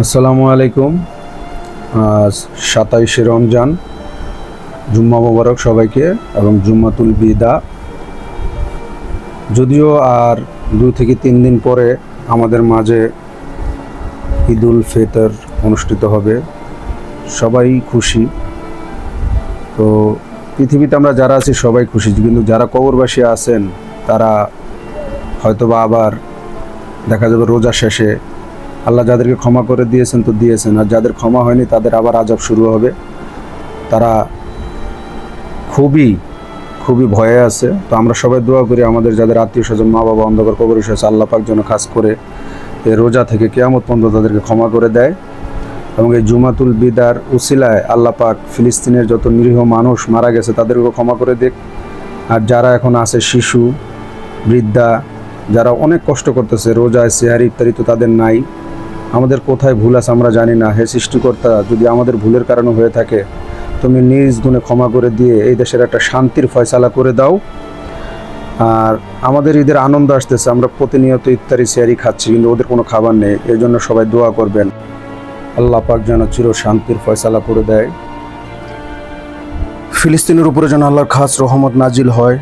আসসালামু আলাইকুম। আজ 27শে রমজান, জুম্মা মোবারক সবাইকে এবং জুম্মাতুল বিদা। যদিও আর 2 থেকে 3 দিন পরে আমাদের মাঝে ঈদুল ফিতর অনুষ্ঠিত হবে, সবাই খুশি। তো পৃথিবীতে আমরা যারা আছি সবাই খুশি, কিন্তু যারা কবরবাসী আছেন তারা হয়তোবা আবার দেখা যাবে রোজা শেষে আল্লাহ যাদেরকে ক্ষমা করে দিয়েছেন তো দিয়েছেন, আর যাদের ক্ষমা হয়নি তাদের আবার আযাব শুরু হবে। তারা খুবই খুবই ভয়ে আছে। তো আমরা সবাই দোয়া করি আমাদের যাদের আত্মীয় স্বজন, মা বাবা অন্ধকার কবরে শুয়ে আছে, আল্লাহ পাক যেন খাস করে এই রোজা থেকে কিয়ামত পর্যন্ত তাদেরকে ক্ষমা করে দেয়। এবং এই জুমাতুল বিদার উসিলায় আল্লাহ পাক ফিলিস্তিনের যত নিরীহ মানুষ মারা গেছে তাদেরকেও ক্ষমা করে দেখ। আর যারা এখন আছে শিশু, বৃদ্ধা, যারা অনেক কষ্ট করতেছে রোজায়, সেহারি ইত্যাদি তো তাদের নাই। আমাদের কোথায় ভুল আছে আমরা জানি না। হে সৃষ্টিকর্তা, যদি আমাদের ভুলের কারণে হয়ে থাকে তুমি নিজ গুণে ক্ষমা করে দিয়ে এই দেশের একটা শান্তির ফয়সালা করে দাও। আর আমাদের ঈদের আনন্দ আসতেছে, আমরা প্রতিনিয়ত ইফতারি সেহারি খাচ্ছি, কিন্তু ওদের কোনো খাবার নেই। এই জন্য সবাই দোয়া করবেন আল্লাহ পাক যেন চির শান্তির ফয়সালা করে দেয়। ফিলিস্তিনের উপরে যেন আল্লাহর খাস রহমত নাজিল হয়,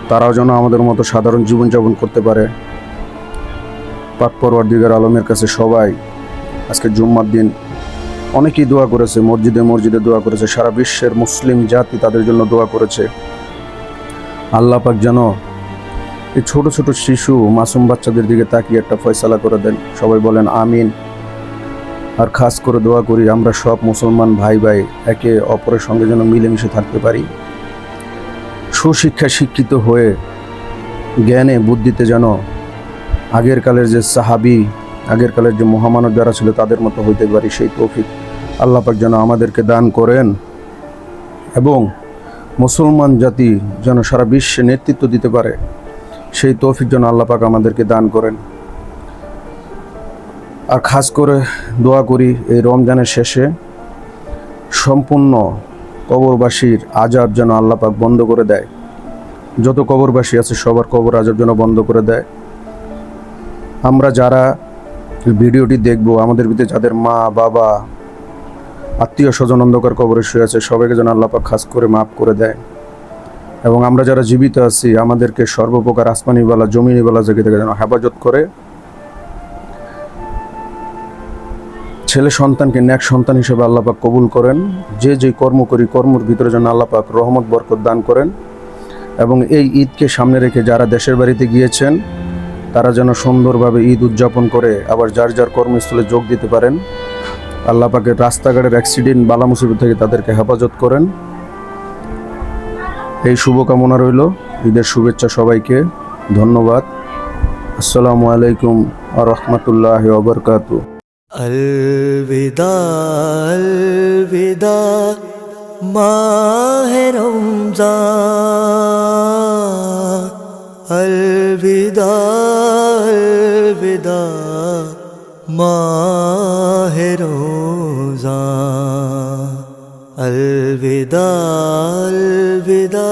তারাও যেন আমাদের মতো সাধারণ জীবনযাপন করতে পারে। পাক পরওয়ারদিগার আলমের কাছে সবাই আজকে জুম্মার দিন অনেকেই দোয়া করেছে, মসজিদে মসজিদে দোয়া করেছে, সারা বিশ্বের মুসলিম জাতি তাদের জন্য দোয়া করেছে। আল্লাহ পাক যেন এই ছোট ছোট শিশু মাসুম বাচ্চাদের দিকে তাকিয়ে একটা ফয়সালা করে দেন। সবাই বলেন আমিন। আর খাস করে দোয়া করি আমরা সব মুসলমান ভাই ভাই একে অপরের সঙ্গে যেন মিলেমিশে থাকতে পারি, সুশিক্ষায় শিক্ষিত হয়ে জ্ঞানে বুদ্ধিতে যেন আগের কালের যে সাহাবি, আগের কালের যে মহামানব যারা ছিল তাদের মতো হইতে পারি। সেই তৌফিক আল্লাহ পাক যেন আমাদেরকে দান করেন এবং মুসলমান জাতি যেন সারা বিশ্বে নেতৃত্ব দিতে পারে, সেই তৌফিক যেন আল্লাহ পাক আমাদেরকে দান করেন। আর খাস করে দোয়া করি এই রমজানের শেষে সম্পূর্ণ কবরবাসীর আযাব যেন আল্লাহ পাক বন্ধ করে দেয়। যত কবরবাসী আছে সবার কবর আযাব যেন বন্ধ করে দেয়। আমরা যারা ভিডিওটি দেখব, আমাদের ভিতরে যাদের মা বাবা আত্মীয় স্বজন অন্ধকার কবরে শুয়ে আছে, সবাইকে যেন আল্লাহ পাক খাস করে মাফ করে দেয়। এবং আমরা যারা জীবিত আছি আমাদেরকে সর্বপ্রকার আসমানিওয়ালা জমিনিওয়ালা জায়গা থেকে যেন হেফাজত করে, ছেলে সন্তানকে নেক সন্তান হিসেবে আল্লাহ পাক কবুল করেন। যে যে কর্ম করি কর্মের ভিতরে যেন আল্লাহ পাক রহমত বরকত দান করেন। এবং এই ঈদকে সামনে রেখে যারা দেশের বাড়িতে গিয়েছেন তারা যেন সুন্দরভাবে ঈদ উদযাপন করে আবার যার যার কর্মস্থলে যোগ দিতে পারেন। আল্লাহ পাকের রাস্তাঘাটের অ্যাক্সিডেন্ট বালা মুসিবত থেকে তাদেরকে হেফাজত করেন। এই শুভকামনা রইল। ঈদের শুভেচ্ছা সবাইকে। ধন্যবাদ। আসসালামু আলাইকুম ওয়া রাহমাতুল্লাহি ওয়া বারাকাতুহু। अलविदा अलविदा माहे रमज़ान, अलविदा अलविदा माहे रोज़ान, अलविदा अलविदा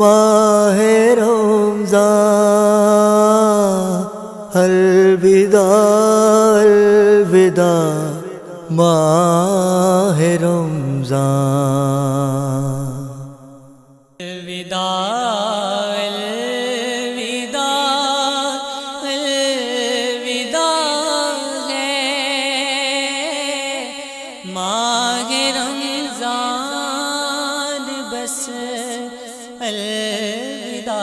माहे रमज़ान, अलविदा अलविदा माहे रमज़ान। अलविदा अलविदा अलविदा है माहे रमज़ान, बस अलविदा।